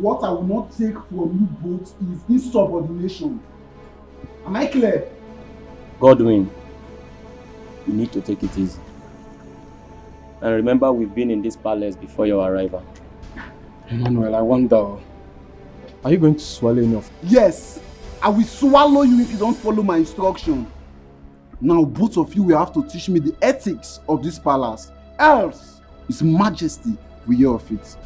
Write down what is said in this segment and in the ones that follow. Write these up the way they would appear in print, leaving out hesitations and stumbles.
what I will not take from you both is insubordination. Am I clear? Godwin, you need to take it easy. And remember, we've been in this palace before your arrival. Emmanuel, I wonder, are you going to swallow enough? Yes, I will swallow you if you don't follow my instruction. Now both of you will have to teach me the ethics of this palace. Else, His Majesty will hear of it.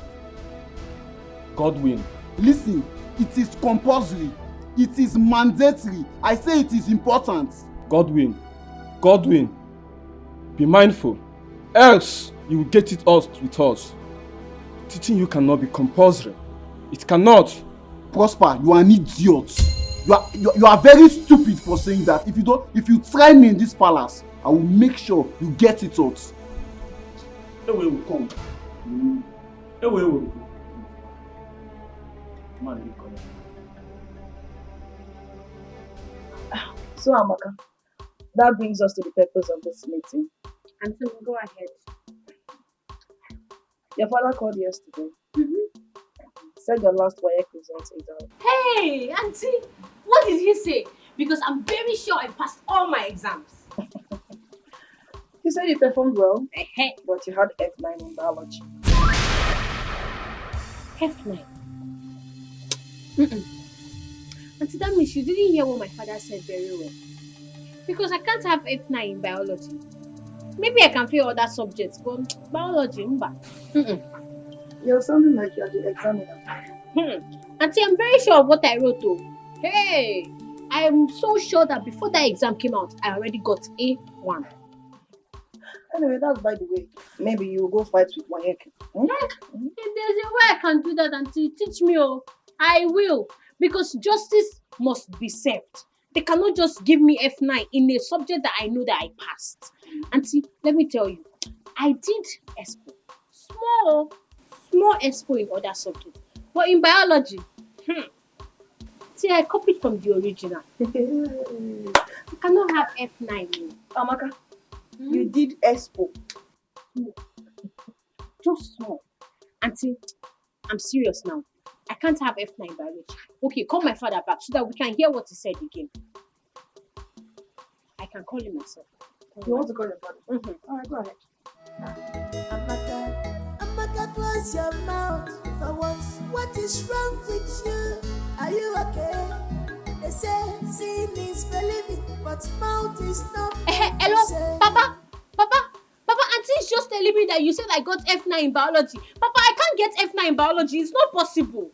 Godwin. Listen, it is compulsory. It is mandatory. I say it is important. Godwin. Godwin. Be mindful. Else, you will get it out with us. Teaching you cannot be compulsory. It cannot. Prosper, you are an idiot. You are very stupid for saying that. If you try me in this palace, I will make sure you get it out. Away will come. Away will. Man, you come. So Amaka, that brings us to the purpose of this meeting. Auntie, go ahead. Your father called yesterday. Said your last WAEC result is out. Hey, Auntie, what did he say? Because I'm very sure I passed all my exams. He said you performed well, but you had F9 in biology. F9? Auntie, that means you didn't hear what my father said very well. Because I can't have F9 in biology. Maybe I can fail other subjects, but biology, You're sounding like you're the examiner. Auntie, I'm very sure of what I wrote though. Hey, I'm so sure that before that exam came out, I already got A1. Anyway, that's by the way. Maybe you will go fight with WAEC. If there's a way I can do that, Auntie, teach me. I will. Because justice must be served. They cannot just give me F9 in a subject that I know that I passed. Auntie, let me tell you, I did Expo. Small Expo in other subjects. But in biology, see, I copied from the original. I cannot have F9. Amaka, you did Expo. Just small. Auntie, I'm serious now. I can't have F9 biology. Okay, call my father back so that we can hear what he said again. I can call him myself. You want to call your father? Alright, go ahead. Amaka, close your mouth for once. What is wrong with you? Are you okay? They say seeing is believing, but mouth is not. Hello, Papa, Auntie is just telling me that you said I got F9 in biology. Papa, I can't get F9 in biology. It's not possible.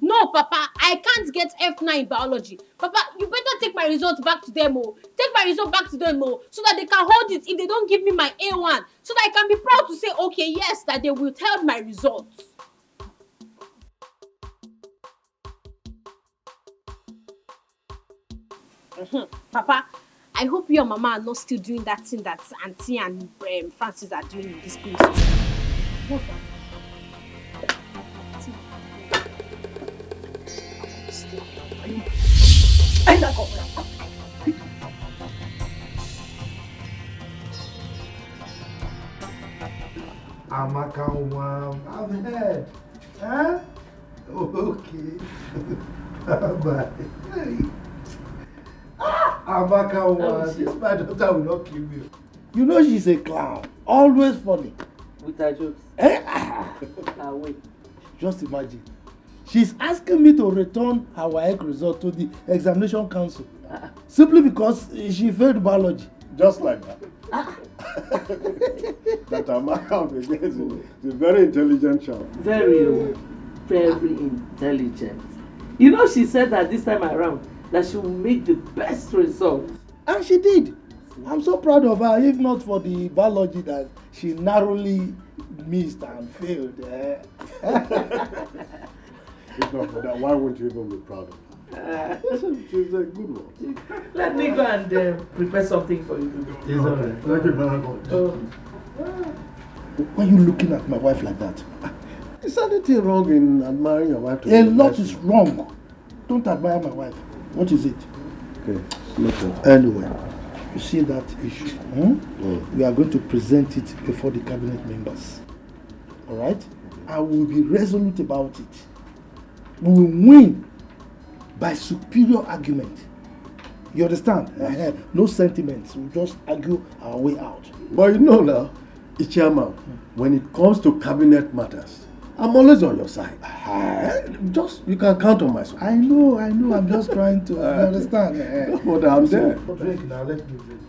No, Papa, I can't get F9 in biology. Papa, you better take my results back to them, Take my result back to them, so that they can hold it if they don't give me my A1. So that I can be proud to say, okay, yes, that they will tell my results. Papa, I hope you and Mama are not still doing that thing that Auntie and Francis are doing in this place. What? Amaka, I've heard. Huh? Okay. Bye. Amaka, this my daughter will not kill me. You know she's a clown. Always funny. With her jokes. Wait. Just imagine. She's asking me to return her WAEC result to the examination council. Simply because she failed biology. Just like that. That Amaka is a very intelligent child. Very intelligent. You know, she said that this time around that she will make the best result. And she did. I'm so proud of her, if not for the biology that she narrowly missed and failed. If not for that, why wouldn't you even be proud of her? She's a good one. Let me go and prepare something for you. It's okay. Thank you very much. Why are you looking at my wife like that? Is anything wrong in admiring your wife? A lot is wrong. Don't admire my wife. What is it? Okay. Nothing. Anyway, you see that issue. We are going to present it before the cabinet members. Alright? I will be resolute about it. We will win by superior argument. You understand? No sentiments. We'll just argue our way out. But you know now, Ichama, when it comes to cabinet matters, I'm always on your side. Just, you can count on my support. I know. I'm just trying to, you understand? But I'm there. Drink now, let me drink.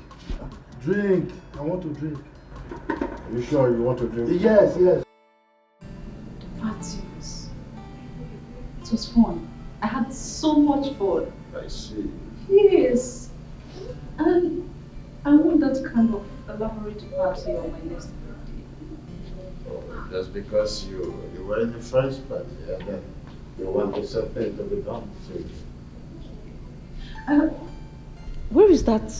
Drink. I want to drink. Are you sure you want to drink? Yes. Parties. It was fun. I had so much fun. I see. Yes. And I want that kind of elaborate party on my next birthday. Just because you were in the first party and then you want the same thing to be done to you. Where is that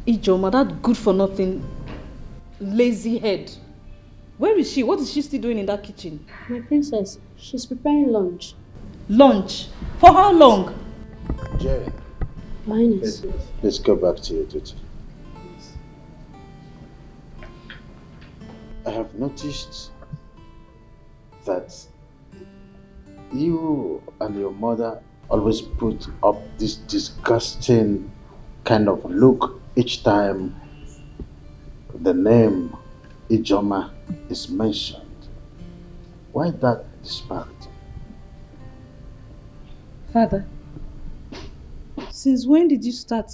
Ijoma, that good for nothing lazy head? Where is she? What is she still doing in that kitchen? My princess, she's preparing lunch. Lunch? For how long? Jay, Minus. let's go back to your duty. I have noticed that you and your mother always put up this disgusting kind of look each time the name Ijoma is mentioned. Why that disparity? Father, since when did you start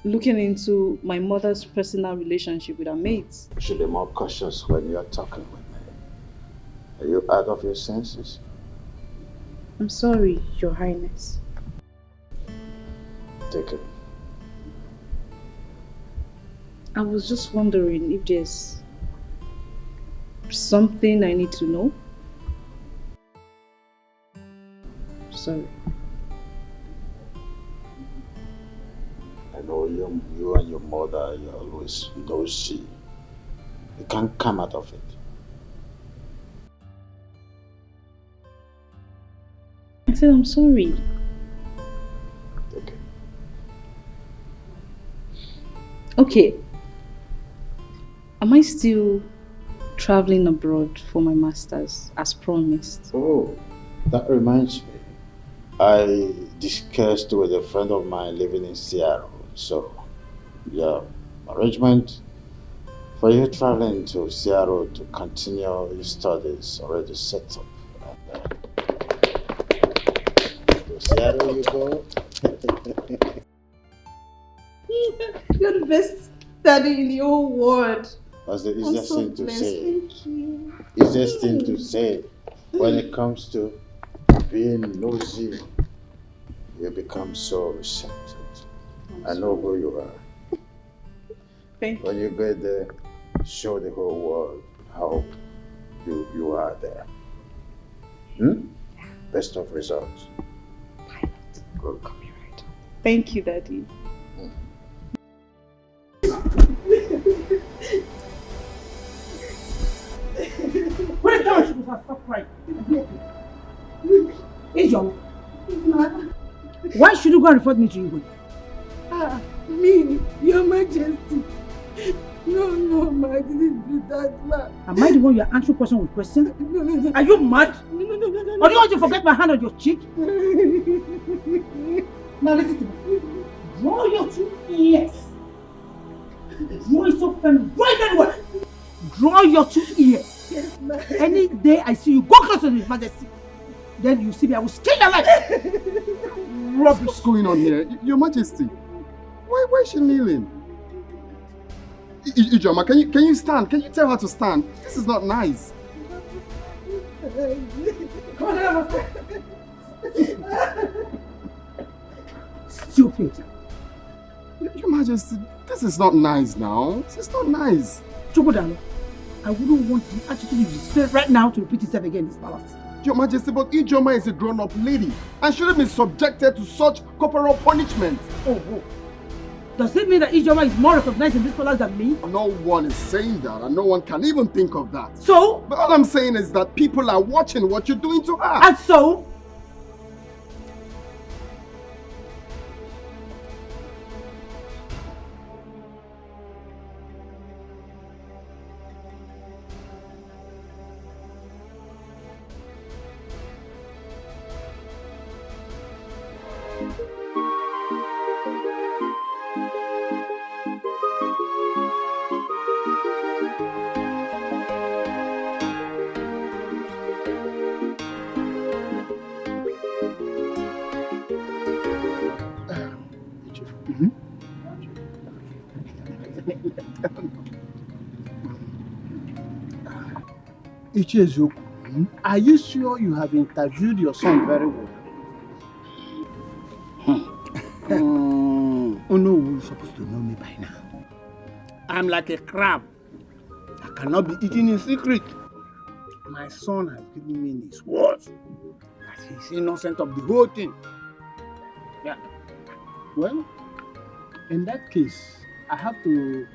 looking into my mother's personal relationship with her mates? You should be more cautious when you're talking with me. Are you out of your senses? I'm sorry, Your Highness. Take it. I was just wondering if there's something I need to know. Sorry. I know you and your mother, you're always nosy. You can't come out of it. I said I'm sorry. Okay. Okay. Am I still traveling abroad for my master's as promised? Oh, that reminds me. I discussed with a friend of mine living in Seattle. So, yeah, arrangement for you traveling to Seattle to continue your studies already set up. To Seattle you go. You're the best daddy in the whole world. That's the easiest thing to say. Thank you. Easiest thing to say when it comes to being nosy. You become so receptive. I know who you are. Thank you. When you get there, show the whole world how you are there. Best of results. Good. Copyright. Thank you, Daddy. When I tell you she was stop crying. Ijoma, why should you go and report me to you? Me, Your Majesty. No, ma, I didn't do that, ma. Am I the one you are answering question with question? No. Are you mad? No. Or do you want to forget my hand on your cheek? Now listen to me. Draw your 2 ears. Draw it so firm right anywhere. Draw your 2 ears. Yes, ma. Any day I see you go close to His Majesty, then you see me, I will skin your life. Rubbish. What's going on here? Your Majesty, why is she kneeling? Ijoma, can you stand? Can you tell her to stand? This is not nice. Come on, stupid. Your Majesty, this is not nice now. This is not nice. Chukwudalo, I wouldn't want the attitude you display right now to repeat itself again in this palace. Your Majesty, but Ijoma is a grown-up lady and shouldn't be subjected to such corporal punishment. Oh. Does it mean that Ijoma is more recognized in this palace than me? No one is saying that, and no one can even think of that. So? But all I'm saying is that people are watching what you're doing to her. And so? Ichiezoku, are you sure you have interviewed your son very well? Onowu is supposed to know me by now. I'm like a crab. I cannot be eaten in secret. My son has given me his word that he's innocent of the whole thing. Yeah. Well, in that case, I have to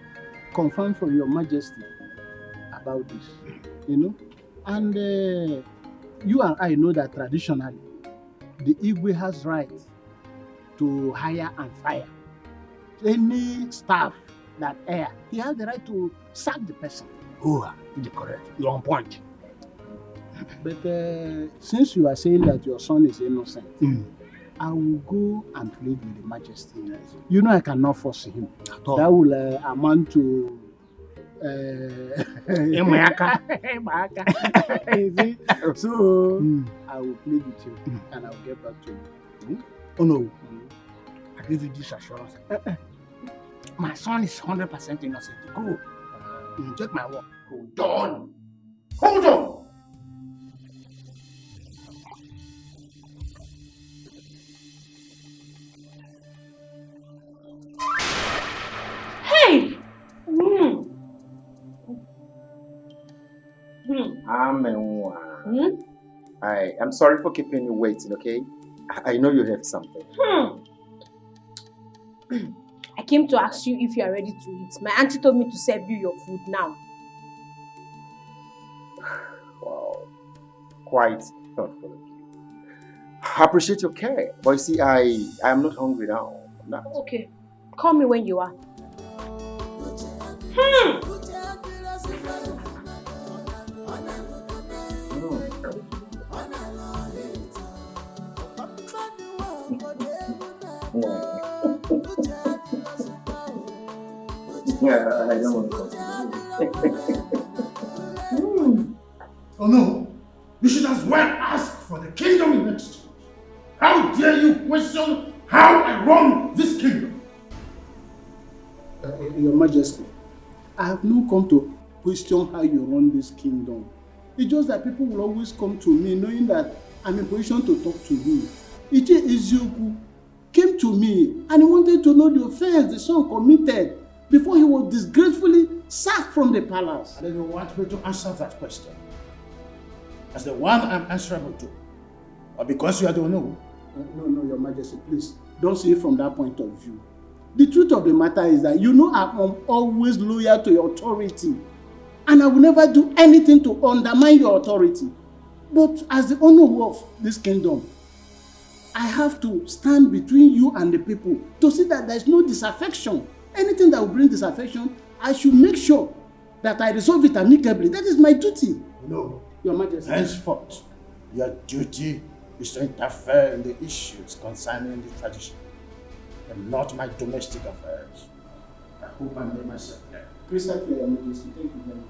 confirm from your majesty about this, And you and I know that traditionally, the Igwe has right to hire and fire any staff that err. He has the right to sack the person. Oh, you're correct. You're on point. But since you are saying that your son is innocent, I will go and plead with the majesty. You know I cannot force him. That will amount to Emaka. So I will plead with you and I will get back to you. Oh no. I give you this assurance. My son is 100% innocent. Go. Take my word. Hold on. Hold on. Hey! I'm sorry for keeping you waiting, okay? I know you have something. I came to ask you if you are ready to eat. My auntie told me to serve you your food now. Wow. Quite thoughtful of you. I appreciate your care. But you see, I am not hungry now. I'm not. Okay. Call me when you are. Yeah, I don't want to Oh no! You should as well ask for the kingdom in exchange. How dare you question how I run this kingdom? Your Majesty, I have not come to question how you run this kingdom. It's just that people will always come to me knowing that I'm in position to talk to you. Ichie Ezioku came to me and he wanted to know the offense the son committed before he was disgracefully sacked from the palace. And then you want me to answer that question as the one I'm answerable to? Or because you are the one who? No, Your Majesty, please don't see it from that point of view. The truth of the matter is that you know I'm always loyal to your authority and I will never do anything to undermine your authority. But as the owner of this kingdom, I have to stand between you and the people to see that there is no disaffection. Anything that will bring disaffection, I should make sure that I resolve it amicably. That is my duty. No. Your Majesty. Henceforth, your duty is to interfere in the issues concerning the tradition and not my domestic affairs. I hope I made myself clear. Crystal clear, Your Majesty. Thank you very much.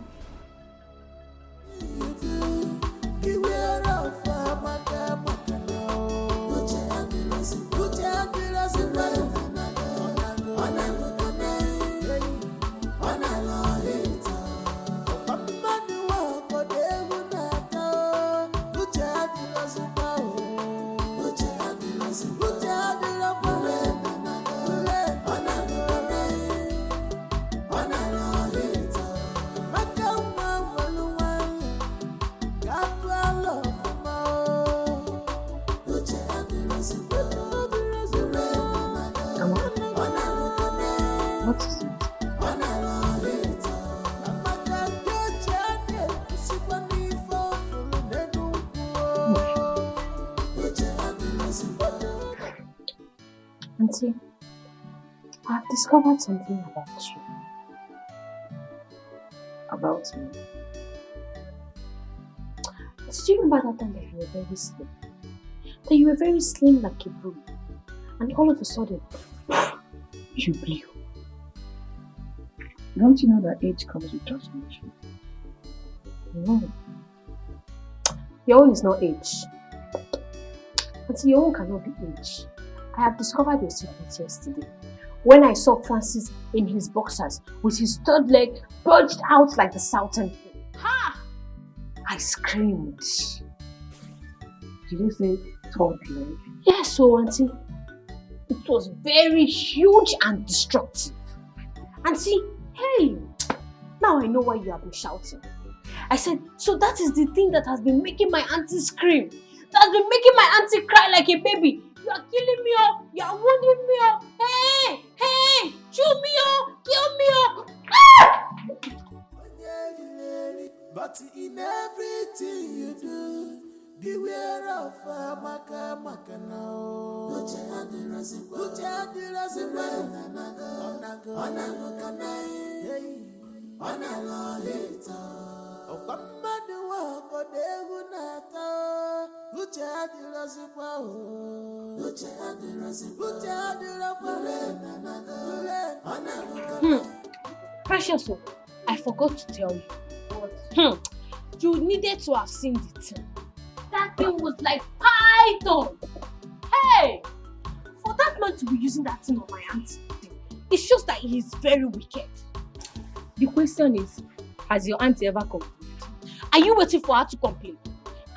What is it? Auntie, I've discovered something about you. About me? Did you remember that time that you were very slim? That you were very slim like a broom, and all of a sudden, you blew. Don't you know that age comes with transformation? No. Your own is not age. Auntie, your own cannot be age. I have discovered your secret yesterday. When I saw Francis in his boxers with his third leg bulged out like the Southern King. Ha! I screamed. Did you say third leg? Yes, so auntie. It was very huge and destructive. Auntie, hey, now I know why you have been shouting. I said, so that is the thing that has been making my auntie scream. That has been making my auntie cry like a baby. You are killing me, oh, you are wounding me, oh. Hey, hey, shoot me, oh, kill me, oh. Ah! But in everything you do, beware of maka now. Precious, I forgot to tell you. What? You needed to have seen the thing. That thing was like python. Hey! For that man to be using that thing on my auntie, it shows that he is very wicked. The question is, has your auntie ever complained? Are you waiting for her to complain?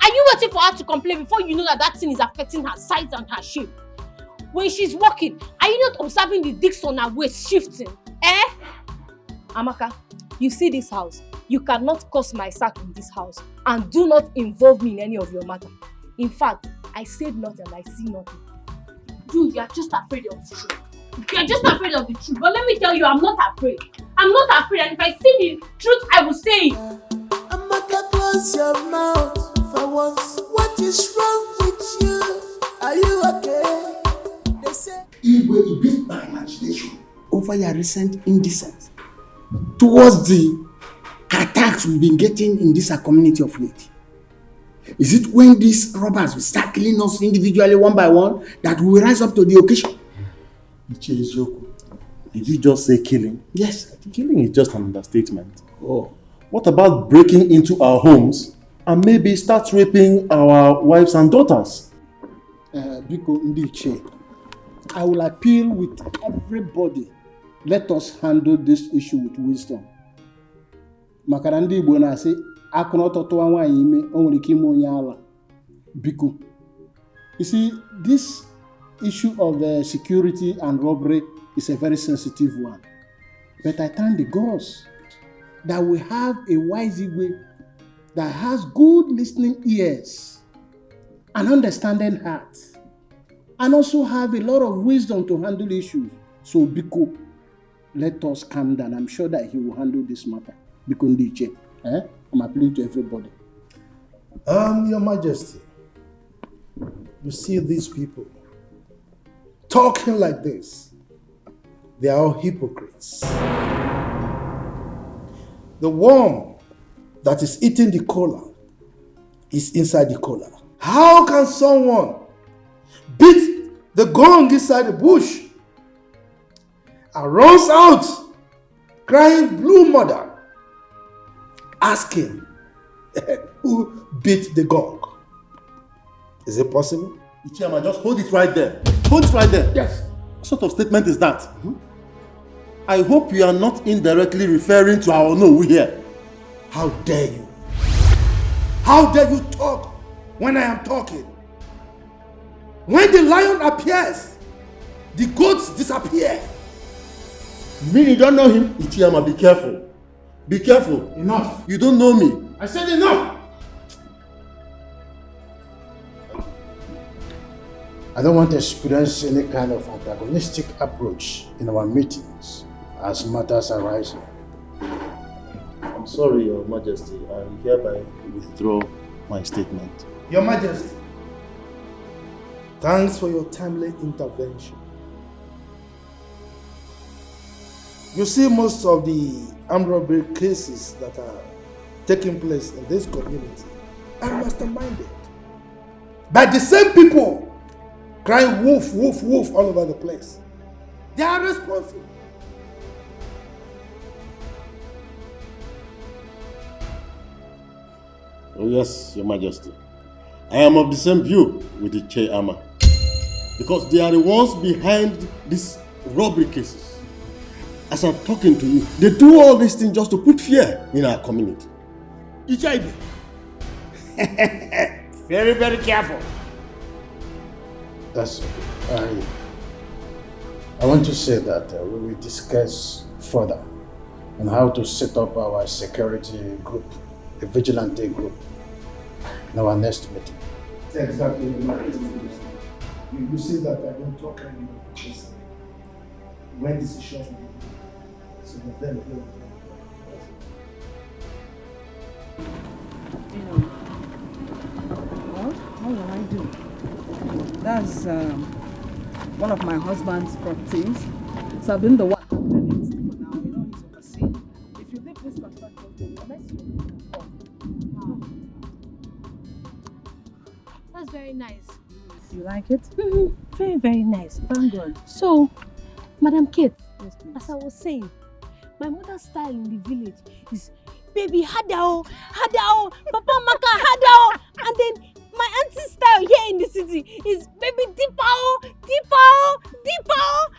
Are you waiting for her to complain before you know that that thing is affecting her size and her shape? When she's walking, are you not observing the discs on her waist shifting? Eh? Amaka, you see this house. You cannot cause my sack in this house and do not involve me in any of your matter. In fact, I said nothing and I see nothing. Dude, you are just afraid of the truth. You are just afraid of the truth. But let me tell you, I'm not afraid. I'm not afraid, and if I see the truth, I will say it. Amaka, close your mouth for once. What is wrong with you? Are you okay? They say It will beat my imagination over your recent indecence towards the attacks we've been getting in this community of late. Is it when these robbers will start killing us individually one by one that we will rise up to the occasion? Did you just say killing? Yes. Killing is just an understatement. Oh. What about breaking into our homes and maybe start raping our wives and daughters? Biko Ndiche, I will appeal with everybody. Let us handle this issue with wisdom. Makarandi Igbo na-asị akụna ọtọtụwa nwaanyị ime o nwere ike ime onye ala. Biko. You see, this issue of security and robbery is a very sensitive one. But I thank the gods that we have a wise Igwe that has good listening ears and understanding heart, and also have a lot of wisdom to handle issues. So Biko, let us calm down. I'm sure that he will handle this matter. Biko Ndiche, I'm appealing to everybody. Your Majesty, you see these people talking like this. They are all hypocrites. The worm that is eating the cola is inside the cola. How can someone beat the gong inside the bush and runs out crying blue mother, asking who beat the gong? Is it possible? Ichiyama, just hold it right there. Hold it right there. Yes. What sort of statement is that? I hope you are not indirectly referring to our Onowu here. How dare you? How dare you talk when I am talking? When the lion appears, the goats disappear. Me, you don't know him? Ichiyama, be careful. Be careful. Enough. You don't know me. I said enough. I don't want to experience any kind of antagonistic approach in our meetings as matters arise. I'm sorry, Your Majesty. I hereby withdraw my statement. Your Majesty, thanks for your timely intervention. You see, most of the armed robbery cases that are taking place in this community are masterminded by the same people crying wolf, wolf, wolf all over the place. They are responsible. Oh yes, Your Majesty. I am of the same view with the Ichiyama. Because they are the ones behind these robbery cases. As I'm talking to you, they do all these things just to put fear in our community. Ichaibe, Very, very careful. That's okay. I want to say that we will discuss further on how to set up our security group, the Vigilante group, in our next meeting. Exactly. You see that I don't talk anymore because when decisions will be made, so that then they will Well, what will I do? That's one of my husband's properties. So I've been the one handling it for now. He's overseeing. If you leave this construction, the next That's very nice. You like it? Very, very nice. Thank God. So, Madam Kate, Yes, please. as I was saying, my mother's style in the village is baby hadao, hadao, papa maka hadao, and then my auntie's style here in the city is baby dipao, dipao, dipao.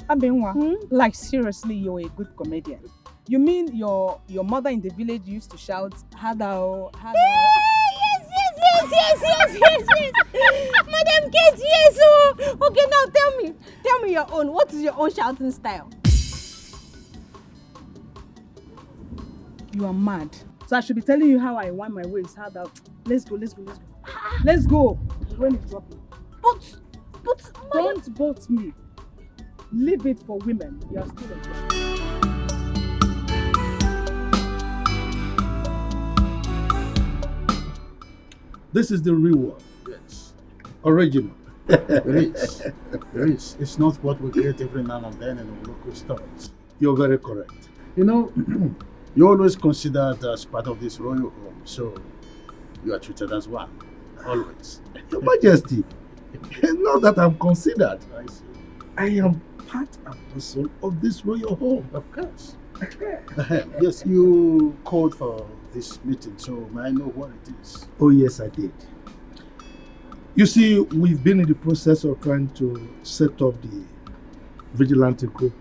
Abenwa, like seriously, you're a good comedian. You mean your mother in the village used to shout hadao, hadao? Yes. Madam Kate, yes. Oh. Okay, now tell me your own. What is your own shouting style? You are mad. So I should be telling you how I want my waist. Hadao. Let's go. Let's go. The rain is dropping. But Don't boat me. Leave it for women. You are still a girl. This is the real one. Yes. Original. It is. It's not what we get every now and then in the local stores. You're very correct. You always considered as part of this royal home, so you are treated as one. Always. Your Majesty, not that I'm considered. I see. I am part and parcel of this royal home. Of course. Yes, you called for this meeting, so may I know what it is? Oh yes, I did. You see, we've been in the process of trying to set up the Vigilante group,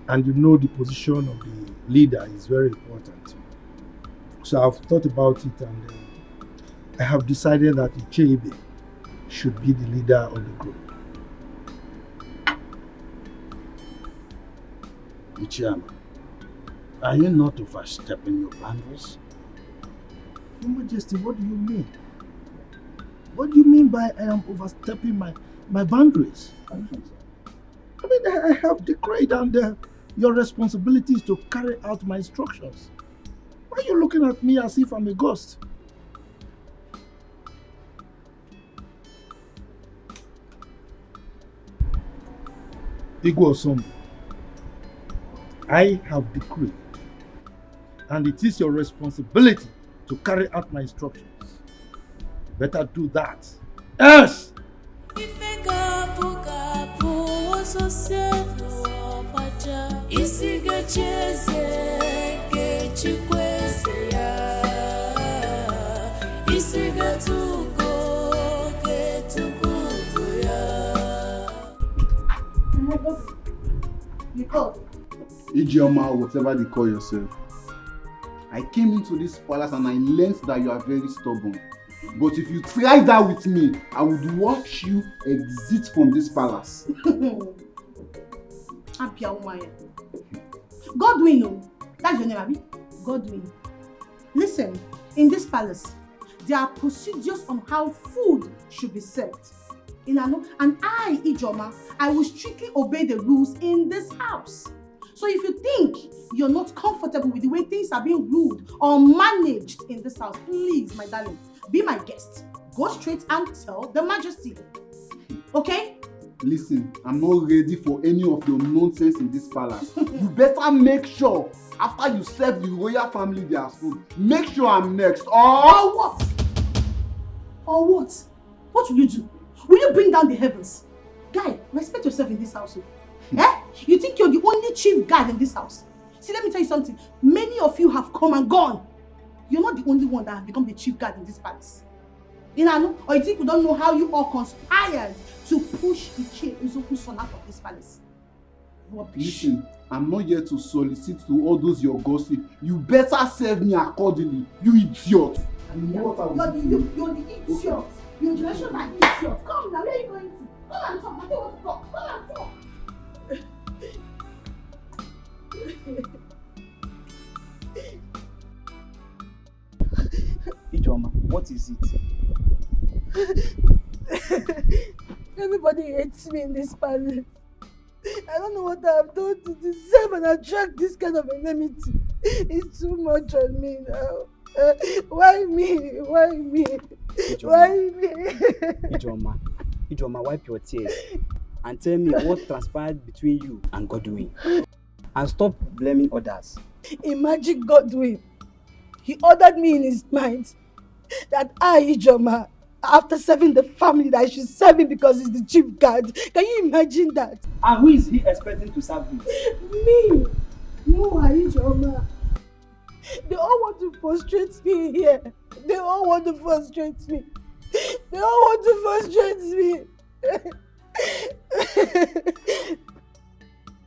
and the position of the leader is very important. So I've thought about it, and I have decided that Ichebe should be the leader of the group. Ichiyama, are you not overstepping your boundaries? Your Majesty, what do you mean? What do you mean by I am overstepping my boundaries? I mean, I have decreed, and your responsibility is to carry out my instructions. Why are you looking at me as if I'm a ghost? Igwe, I have decreed, and it is your responsibility to carry out my instructions. Better do that. Else! Ijeoma, whatever they call yourself. I came into this palace and I learned that you are very stubborn. But if you try that with me, I would watch you exit from this palace. Godwin, that's your name, Abi? Godwin. Listen, in this palace, there are procedures on how food should be served. And I, Ijoma, I will strictly obey the rules in this house. So if you think you're not comfortable with the way things are being ruled or managed in this house, please, my darling, be my guest. Go straight and tell the Majesty. Okay? Listen, I'm not ready for any of your nonsense in this palace. You better make sure, after you serve the royal family their food, make sure I'm next. Or what? Or what? What will you do? Will you bring down the heavens? Guy, respect yourself in this household. You think you're the only chief guard in this house? See, let me tell you something. Many of you have come and gone. You're not the only one that has become the chief guard in this palace. Or you think we don't know how you all conspired to push Ichie Uzoku's son out of this palace? Listen, I'm not here to solicit to all those your gossip. You better serve me accordingly, you idiot. And you know what I was You're the idiot. Your generations are idiots. Come now, where are you going to? Come and talk. I don't want to talk. Come and talk. Ijoma, what is it? Everybody hates me in this palace. I don't know what I've done to deserve and attract this kind of enmity. It's too much on me now. Why me? Why me? Ijoma. Why me? Ijoma, wipe your tears and tell me what transpired between you and Godwin. And stop blaming others. Imagine Godwin. He ordered me in his mind that I, Ijoma, after serving the family, that I should serve him because he's the chief guard. Can you imagine that? And who is he expecting to serve him? Me. No, Ijoma. They all want to frustrate me here. They all want to frustrate me. They all want to frustrate me.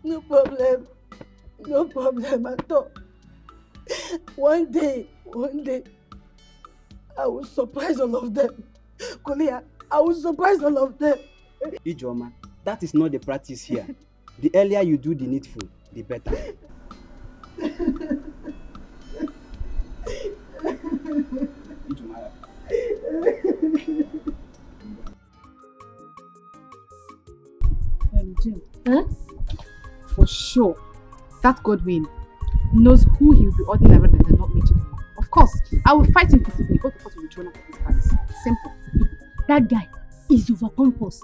No problem. No problem at all. One day, I will surprise all of them. Kolia, I will surprise all of them. Ijoma, that is not the practice here. The earlier you do the needful, the better. Ijoma. Jim, for sure, that Godwin knows who he will be ordering around and not me anymore. Of course, I will fight him physically, but because he will throw out of this palace. Simple. That guy is over pompous.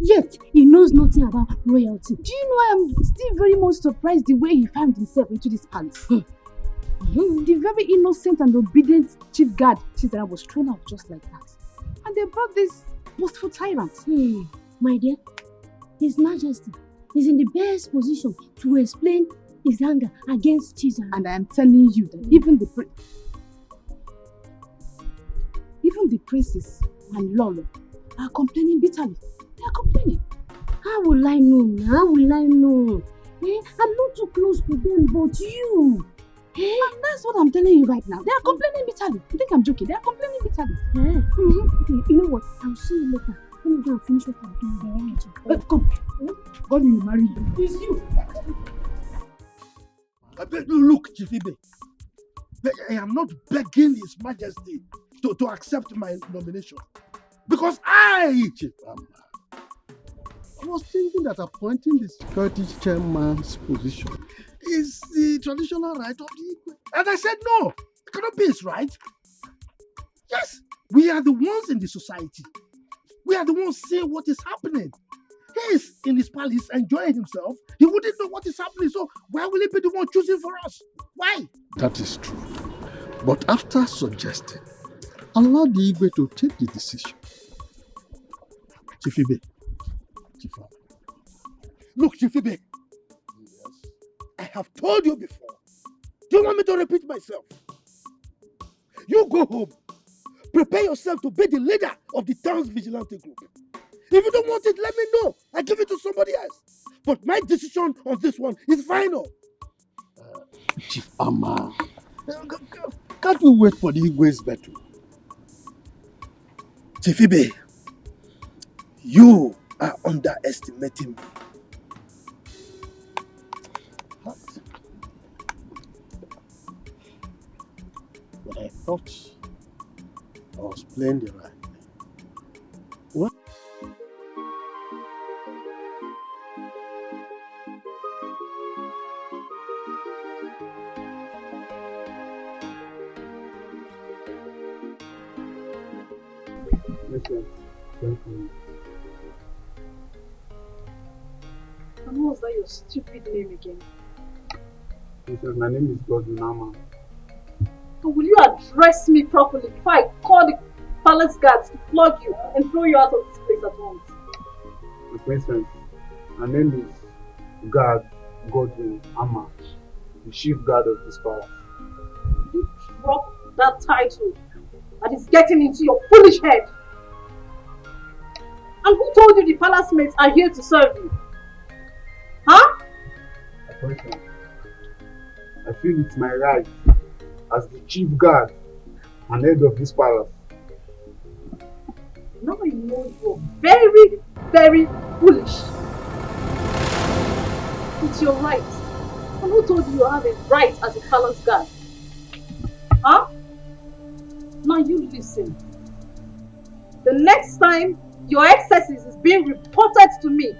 Yet, he knows nothing about royalty. Do you know I am still very much surprised the way he found himself into this palace? The very innocent and obedient chief guard Chisara was thrown out just like that. And they brought this boastful tyrant. My dear, His Majesty is in the best position to explain his anger against Chisara. And I am telling you that even the princes and Lolo are complaining bitterly. They are complaining. How will I know? How will I know? I'm not too close to them, but you. And that's what I'm telling you right now. They are complaining bitterly. You think I'm joking? They are complaining bitterly. Okay, you know what? I'll see you later. Let me go and finish what I'm doing. Come. God will marry you. It's you. Look, Chief Ibe, I am not begging His Majesty to accept my nomination. Because Chief Amma, I was thinking that appointing the security chairman's position is the traditional right of the Igwe. And I said, no, it cannot be his right. Yes, we are the ones in the society. We are the ones seeing what is happening. He is in his palace enjoying himself. He wouldn't know what is happening, so why will he be the one choosing for us? Why? That is true. But after suggesting, allow the Igwe to take the decision. Chief Ibe. Chief Ibe. Look, Chief Ibe. Yes. I have told you before. Do you want me to repeat myself? You go home. Prepare yourself to be the leader of the town's vigilante group. If you don't want it, let me know. I give it to somebody else. But my decision on this one is final. Chief Amma, can't we wait for the Igwe's battle? Chief Ibe, you are underestimating me. What? But I thought I was playing the right. What? Listen, welcome. And what was that your stupid name again? Listen, my name is Godwin Amma. So will you address me properly before I call the palace guards to flog you and throw you out of this place at once? My princess, my name is Godwin Amma, the chief guard of this palace. You drop that title that is getting into your foolish head. And who told you the palace mates are here to serve you? Huh? My princess, I feel it's my right as the chief guard and head of this palace. Now you know you're very, very foolish. It's your right. And who told you you have a right as a palace guard? Huh? Now you listen. The next time your excesses is being reported to me,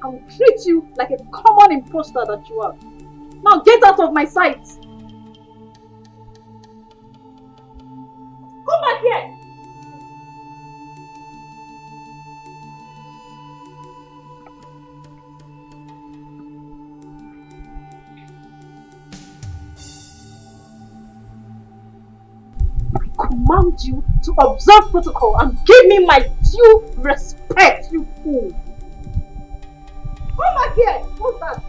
I will treat you like a common imposter that you are. Now get out of my sight. Come back here. I command you to observe protocol and give me my due respect, you fool. Come back here. What's that?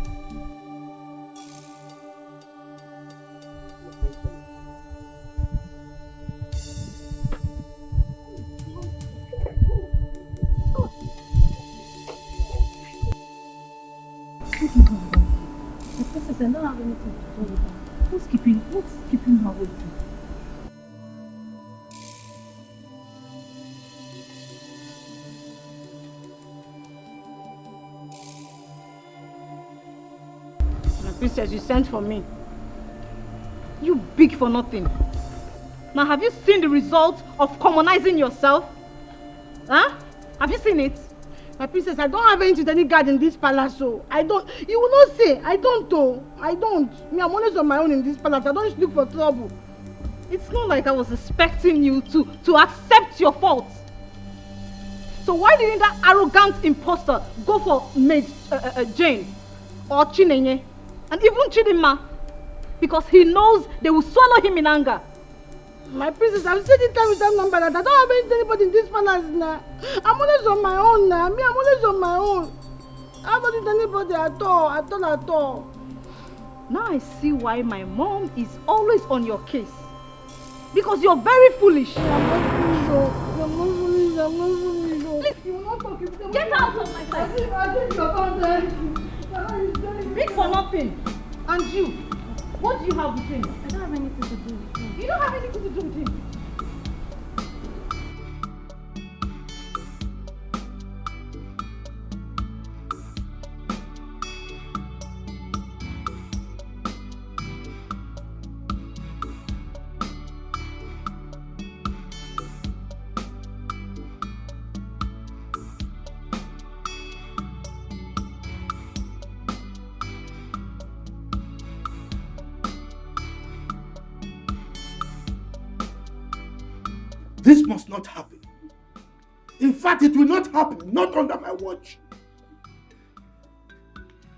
The princess, I don't have anything to do with her. What's keeping her with you? My princess, you sent for me. You big for nothing. Now, have you seen the result of commonizing yourself? Huh? Have you seen it? My princess, I don't have anything to any guard in this palace, so I don't. You will not say. I don't, though. I don't. Me, I'm always on my own in this palace. I don't look for trouble. It's not like I was expecting you to accept your fault. So why didn't that arrogant imposter go for maid Jane or Chinenye and even Chidinma? Because he knows they will swallow him in anger. My princess, I've said it time with that number that I don't have anybody in this palace now. I'm always on my own now. Me, I'm always on my own. I don't need anybody at all. Now I see why my mom is always on your case. Because you're very foolish. I'm not foolish. Please, You will not talk. get out of my sight. Big for nothing. And you, what do you have with him? I don't have anything to do with him. You don't have anything to do with him. This must not happen. In fact, it will not happen, not under my watch.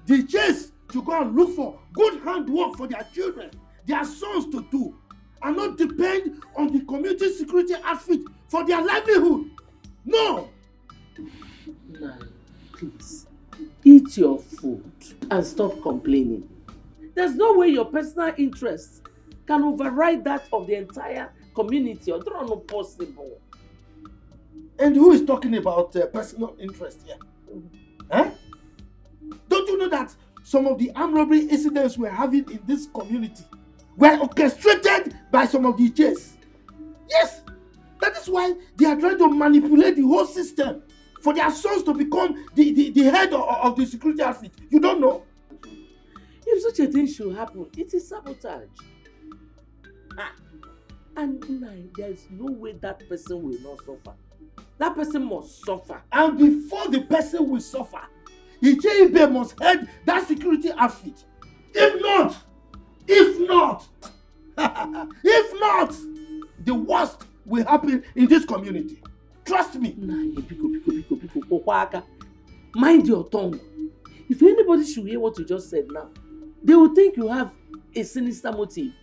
The chase to go and look for good handwork for their children, their sons to do, and not depend on the community security outfit for their livelihood. No! Nai, please, eat your food and stop complaining. There's no way your personal interests can override that of the entire community. Or not possible. And who is talking about personal interest here? Eh? Don't you know that some of the armed robbery incidents we're having in this community were orchestrated by some of the J's? Yes! That is why they are trying to manipulate the whole system for their sons to become the head of the security outfit. You don't know? If such a thing should happen, it is sabotage. And there is no way that person will not suffer. That person must suffer. And before the person will suffer, Icheibe must head that security outfit. If not, the worst will happen in this community. Trust me. Mind your tongue. If anybody should hear what you just said now, they will think you have a sinister motive.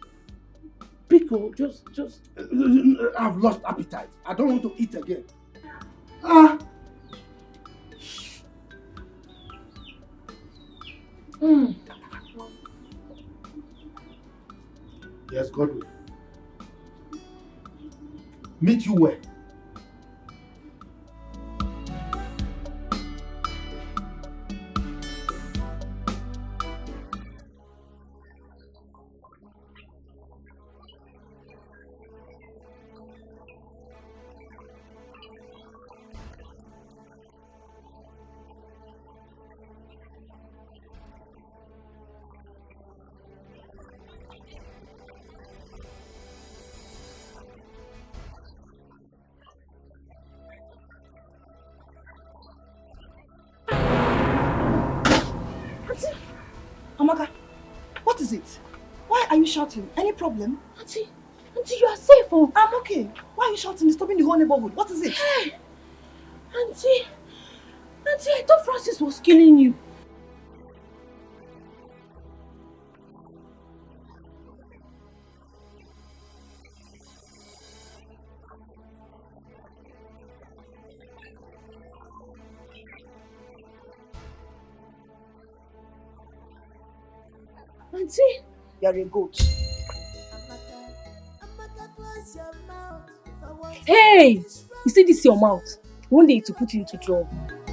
Pico, just... I've lost appetite. I don't want to eat again. Yes, Godwin. Meet you where? you shouting? Any problem? Auntie, you are safe, oh. I'm okay. Why are you shouting? Disturbing the whole neighborhood. What is it? Hey, Auntie, I thought Francis was killing you. Auntie, you're a goat. Hey, you see this your mouth? One day to put you into trouble.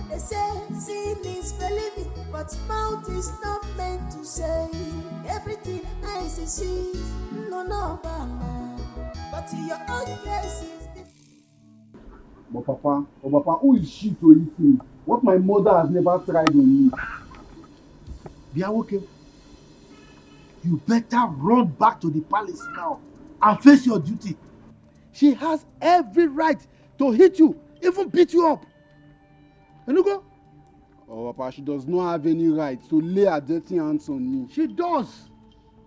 They say seeing is believing, but mouth is not meant to say everything eyes see. No, mama. But in your own case is different. But Papa, who is she to eat me? What my mother has never tried on me. Biawoke, you better run back to the palace now and face your duty. She has every right to hit you, even beat you up. Enugo? Oh, Papa, she does not have any right to lay her dirty hands on me. She does.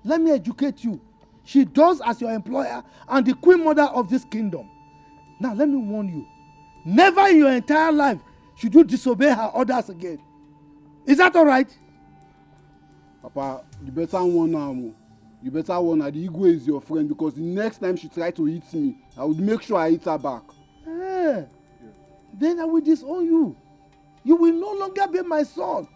Let me educate you. She does as your employer and the queen mother of this kingdom. Now, let me warn you. Never in your entire life should you disobey her orders again. Is that all right? Papa, you better warn her. You better warn her. The ego is your friend, because the next time she tries to hit me, I would make sure I hit her back. Then I will disown you. You will no longer be my son.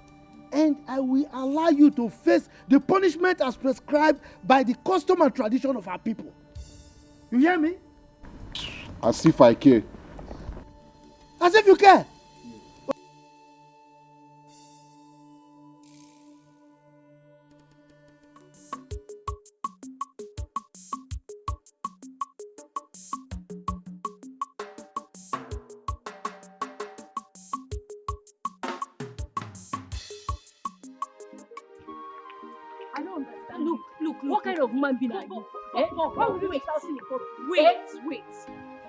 And I will allow you to face the punishment as prescribed by the custom and tradition of our people. You hear me? As if I care. As if you care. I don't understand. Look, what kind of man being are you? Why would you be shouting in public? Wait.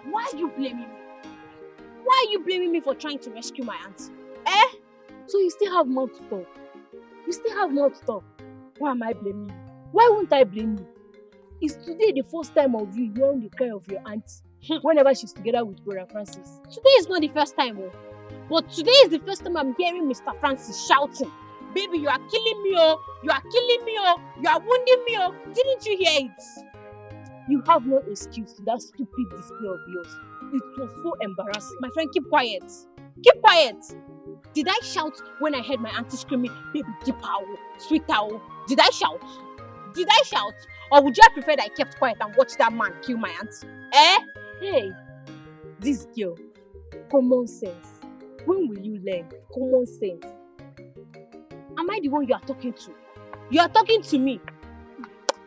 Why are you blaming me? Why are you blaming me for trying to rescue my auntie? So you still have more to talk. Why am I blaming you? Why won't I blame you? Is today the first time of you hearing the cry of your auntie whenever she's together with Brother Francis? Today is not the first time, but today is the first time I'm hearing Mr. Francis shouting, "Baby, you are killing me, oh! You are killing me, oh! You are wounding me, oh!" Didn't you hear it? You have no excuse to that stupid display of yours. It was so embarrassing. My friend, keep quiet. Keep quiet. Did I shout when I heard my auntie screaming, "Baby, deep owl, sweet owl"? Did I shout? Or would you have preferred I kept quiet and watched that man kill my auntie? Hey, this girl, common sense. When will you learn common sense? Am I the one you are talking to? You are talking to me.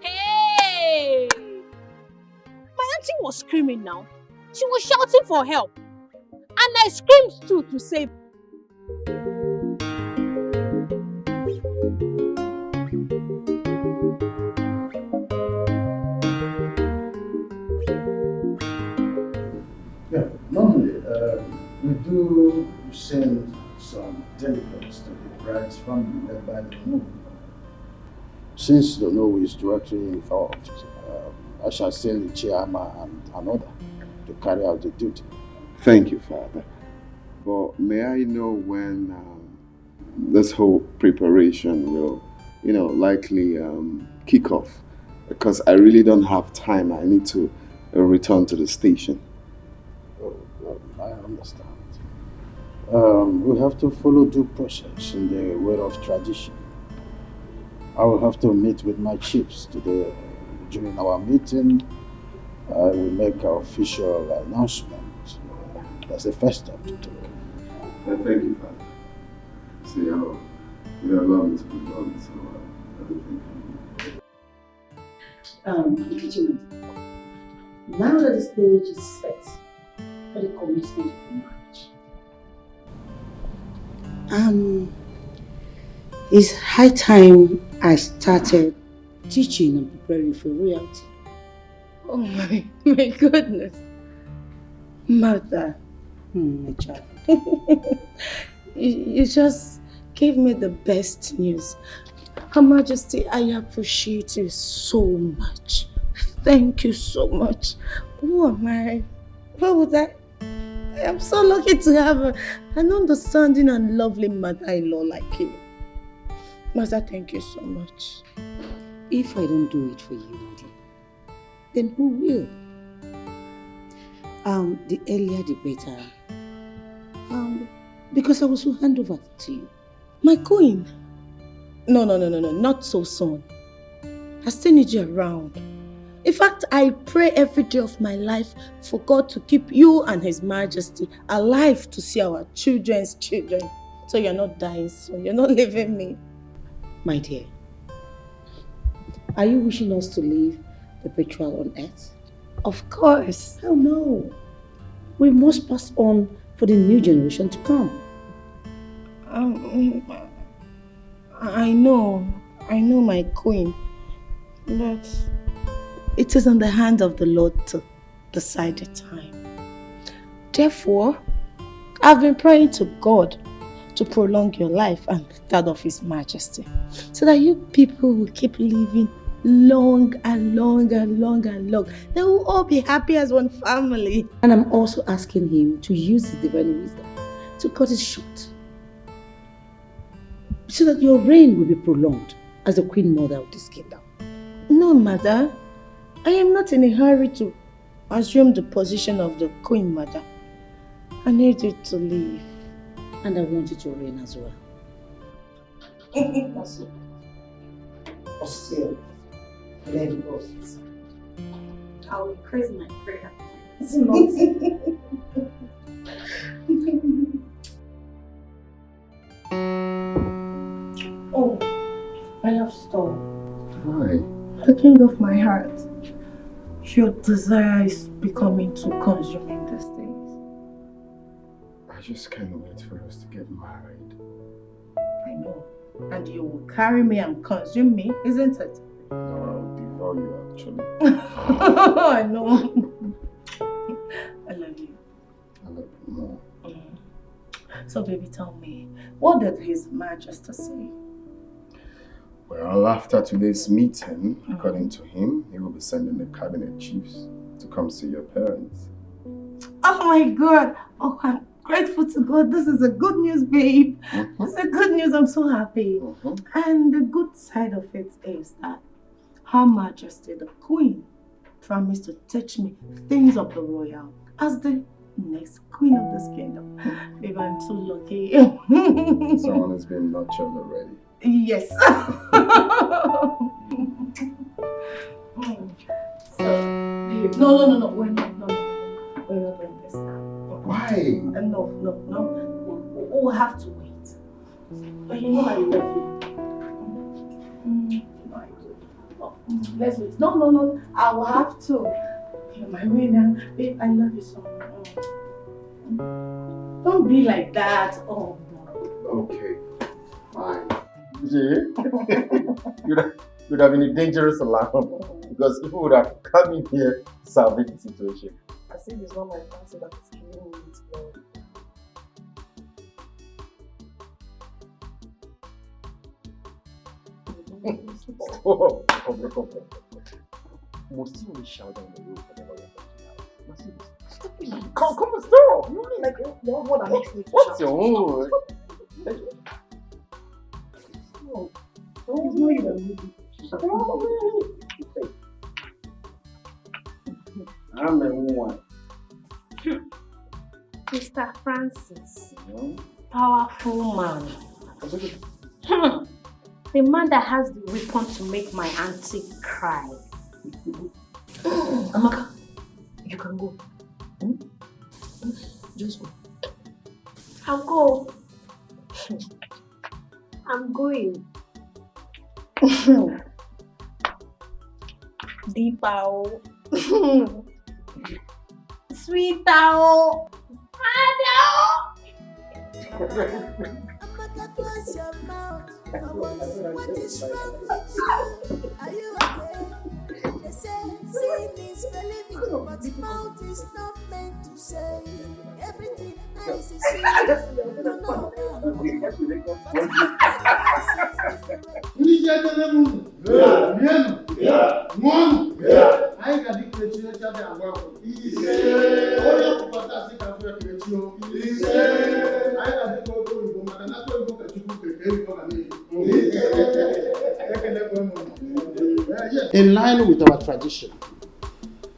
Hey! My auntie was screaming now. She was shouting for help. And I screamed too to save. Yeah, normally we do send some delegates to the bride's family led by the Nollywood. Since the Nollywood is directly involved, I shall send the chairman and another to carry out the duty. Thank you, Father. But may I know when this whole preparation will, likely kick off? Because I really don't have time. I need to return to the station. Oh, I understand. We have to follow due process in the way of tradition. I will have to meet with my chiefs today. During our meeting, I will make an official announcement. That's the first step to take. Thank you, Father. See how you allow me to be done, so everything. Regina, now that the stage is set for the commitment of marriage, it's high time I started teaching and preparing for royalty. Oh my goodness. Mother, my child, you just gave me the best news. Her Majesty, I appreciate you so much. Thank you so much. Who am I? What would I am so lucky to have an understanding and lovely mother-in-law like you. Master, thank you so much. If I don't do it for you, Nadia, then who will? The earlier the better. Because I will soon hand over to you. My queen? No, not so soon. I still need you around. In fact, I pray every day of my life for God to keep you and His Majesty alive to see our children's children. So you're not dying soon. You're not leaving me. My dear, are you wishing us to live perpetual on earth? Of course. Hell no. We must pass on for the new generation to come. I know, my queen. But it is in the hand of the Lord to decide the time. Therefore, I've been praying to God to prolong your life and that of His Majesty, so that you people will keep living long and long and long and long. They will all be happy as one family. And I'm also asking Him to use His divine wisdom to cut it short, so that your reign will be prolonged as the Queen Mother of this kingdom. No, Mother. I am not in a hurry to assume the position of the Queen Mother. I need you to leave. And I want you to reign as well. That's it. But still, let it go. I will increase my prayer. It's not. Oh, I love Storm. Why? The king of my heart. Your desire is becoming too consuming these days. I just can't wait for us to get married. I know. And you will carry me and consume me, isn't it? No, I'll devour you actually. I know. I love you. I love you more. So baby, tell me, what did His Majesty say? Well, after today's meeting, according to him, he will be sending the cabinet chiefs to come see your parents. Oh my God! Oh, I'm grateful to God. This is a good news, babe. It's a good news. I'm so happy. And the good side of it is that Her Majesty, the Queen, promised to teach me things of the royal as the next queen of this kingdom. Babe, I'm so lucky. Someone has been nurtured already. Yes. So, babe, no. We're not doing this now. Why? No. We'll have to wait. But you know I love you. Let's wait. No. I will have to. You're my winner. Babe, I love you so much. Don't be like that. Oh, Okay, fine. You'd have been a dangerous alarm because people would have come in here to salvage the situation. I see it's not my fancy that is killing me with love. Stop. Most you will shout down the road for the lawyer. Stop it. Come on, stop. You mean like the one that makes me what's your own? No. It's not even I'm a one. Mr. Francis, powerful man. The man that has the weapon to make my auntie cry. Amaka, you can go. Just go. I'll go. I'm going. Deepa. Sweet owl. Amaka, close your mouth. What is wrong with you? Are you okay? They say seeing is believing, but mouth is not meant to say everything eyes is seeing. No. In line with our tradition,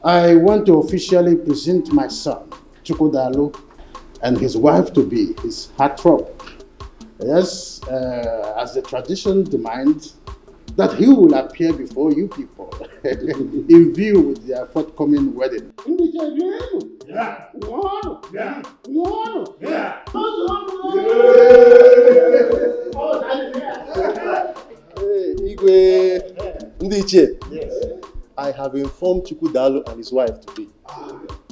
I want to officially present my son, Chukwudalu, and his wife-to-be, his heartthrob. Yes, as the tradition demands, that he will appear before you people in view with their forthcoming wedding. Yeah. Yeah. Igwe Ndiche, I have informed Chukwudalu and his wife to be.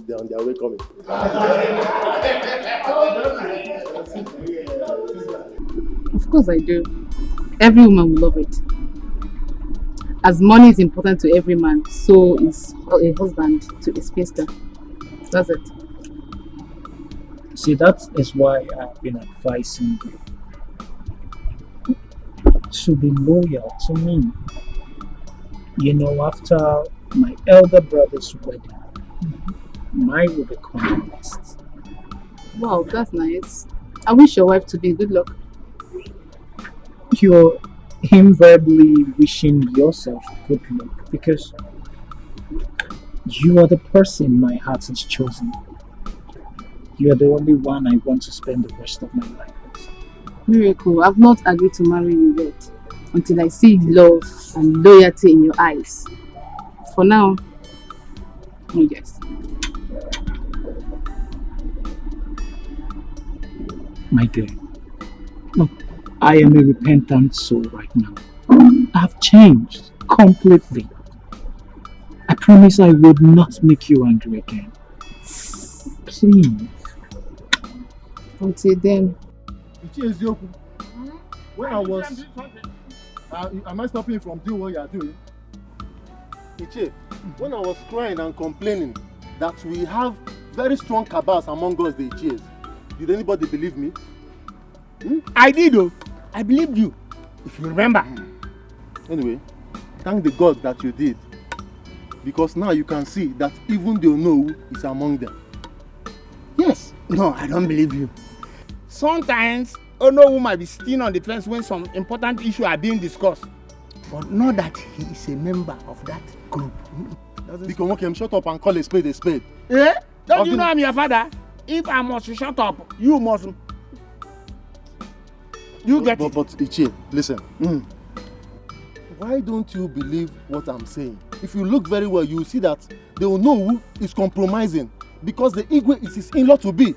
They are on their way coming. Of course I do. Every woman will love it. As money is important to every man, so is a husband to a spinster. That's it. See, that is why I've been advising you to be loyal to me. You know, after my elder brother's wedding, mine will become next. Wow, that's nice. I wish your wife to be good luck. You're invariably wishing yourself good luck because you are the person my heart has chosen. You are the only one I want to spend the rest of my life with. Miracle, I've not agreed to marry you yet until I see love and loyalty in your eyes. For now, yes. My dear, look, I am a repentant soul right now. I've changed completely. I promise I would not make you angry again. Please. Until then. When I was... am I stopping you from doing what you are doing? Iche, when I was crying and complaining that we have very strong cabals among us, the Iches, did anybody believe me? I did, though. I believed you, if you remember. Anyway, thank the God that you did. Because now you can see that even the Onowu is among them. Yes. No, I don't believe you. Sometimes, Onowu might be sitting on the fence when some important issues are being discussed. But not that he is a member of that group. Because shut up and call a spade a spade. Eh? Don't you know I'm your father? If I must shut up, you must. You get it. But Ichie, listen. Why don't you believe what I'm saying? If you look very well, you see that the Onowu is compromising because the Igwe is his in-law to be.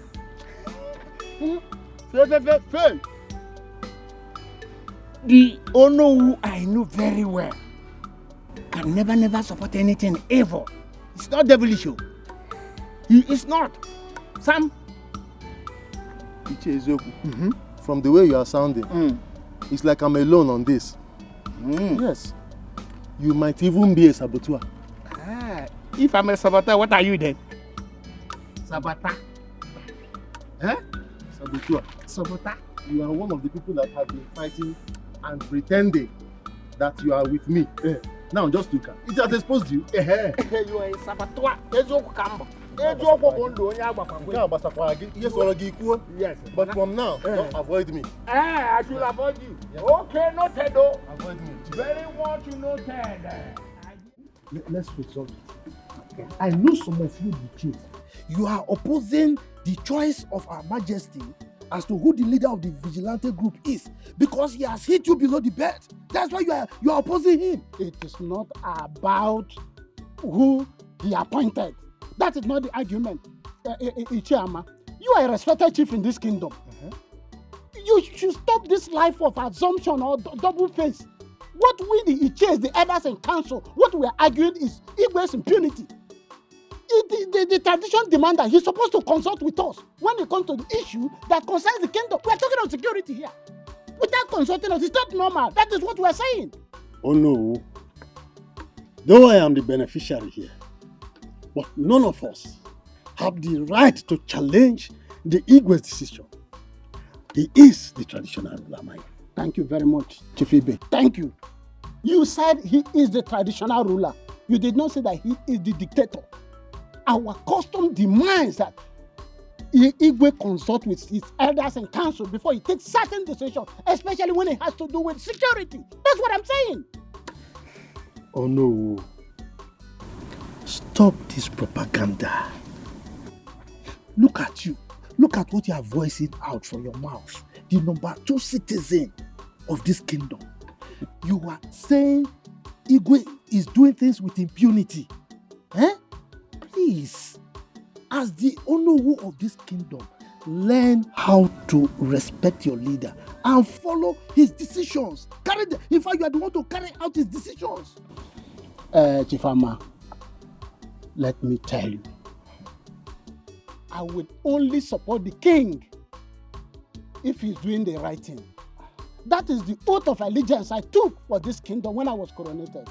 Fail. The Onowu I know very well can never support anything ever. It's not devilish. He is not. Sam. Ichie Ezeoku, from the way you are sounding, it's like I'm alone on this. Yes. You might even be a saboteur. If I'm a saboteur, what are you then? Saboteur. Eh? Saboteur. Saboteur. You are one of the people that have been fighting and pretending that you are with me. Now just look at it. Has exposed you. You are a saboteur. Yes. But from now, don't avoid me. I should avoid you. Yes. Okay, noted though. Avoid me. Very much noted. Let's resolve it. Okay. I know some of you the truth. You are opposing the choice of Her Majesty as to who the leader of the Vigilante group is because he has hit you below the belt. That's why you are opposing him. It is not about who he appointed. That is not the argument. Ichiama, you are a respected chief in this kingdom. You should stop this life of assumption or double face. What we the Iches, the elders and council, what we are arguing is Igwe's impunity. The tradition demands that he's supposed to consult with us when it comes to the issue that concerns the kingdom. We are talking about security here. Without consulting us, it's not normal. That is what we are saying. Oh no. Though I am the beneficiary here, but none of us have the right to challenge the Igwe's decision. He is the traditional ruler. Thank you very much, Chief Ibe. Thank you. You said he is the traditional ruler. You did not say that he is the dictator. Our custom demands that Igwe consult with his elders and council before he takes certain decisions, especially when it has to do with security. That's what I'm saying. Oh no. Stop this propaganda. Look at you. Look at what you are voicing out from your mouth. The number 2 citizen of this kingdom. You are saying Igwe is doing things with impunity. Please, as the Onowu of this kingdom, learn how to respect your leader and follow his decisions. In fact, you are the one to carry out his decisions. Chifama, let me tell you, I will only support the king if he's doing the right thing. That is the oath of allegiance I took for this kingdom when I was coronated.